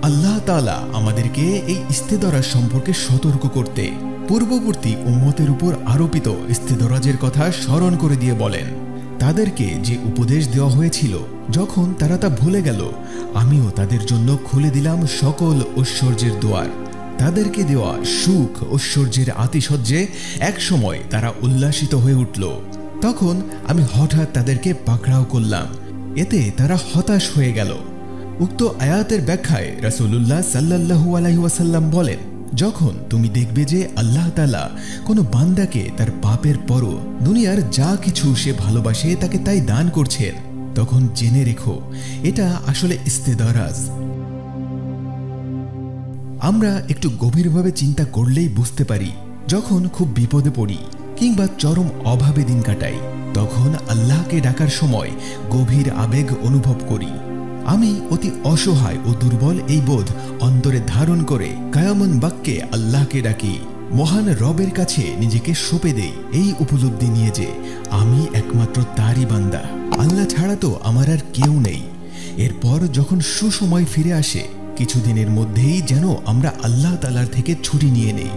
আল্লাহ তাআলা আমাদেরকে এই ইস্তেদরাজ সম্পর্কে সতর্ক করতে পূর্ববর্তী উম্মতের উপর আরোপিত ইস্তেদরাজের কথা স্মরণ করে দিয়ে বলেন, তাদেরকে যে উপদেশ দেওয়া হয়েছিল যখন তারা তা ভুলে গেল, আমিও তাদের জন্য খুলে দিলাম সকল ঐশ্বর্যের দুয়ার। তাদেরকে দেওয়া সুখ ঐশ্বর্যের আতিশয্যে একসময় তারা উল্লাসিত হয়ে উঠল। তখন আমি হঠাৎ তাদেরকে পাকড়াও করলাম, এতে তারা হতাশ হয়ে গেল। উক্ত আয়াতের ব্যাখ্যায় রাসূলুল্লাহ সাল্লাল্লাহু আলাইহি ওয়াসাল্লাম বলেন, যখন তুমি দেখবে যে আল্লাহ তাআলা কোনো বান্দাকে তার পাপের পরও দুনিয়ার যা কিছু সে ভালোবাসে তাকে তাই দান করছেন, তখন জেনে রেখো এটা আসলে ইস্তেদরাজ। আমরা একটু গভীরভাবে চিন্তা করলেই বুঝতে পারি, যখন খুব বিপদে পড়ি কিংবা চরম অভাবে দিন কাটাই, তখন আল্লাহকে ডাকার সময় গভীর আবেগ অনুভব করি। আমি অতি অসহায় ও দুর্বল এই বোধ অন্তরে ধারণ করে কায়ামন বাক্যে আল্লাহকে ডাকি, মহান রবের কাছে নিজেকে সঁপে দেই এই উপলব্ধি নিয়ে যে আমি একমাত্র তারই বান্দা, আল্লাহ ছাড়া তো আমার আর কেউ নেই। এরপর যখন সুসময় ফিরে আসে, কিছুদিনের মধ্যেই যেন আমরা আল্লাহ তাআলার থেকে ছুটি নিয়ে নেই।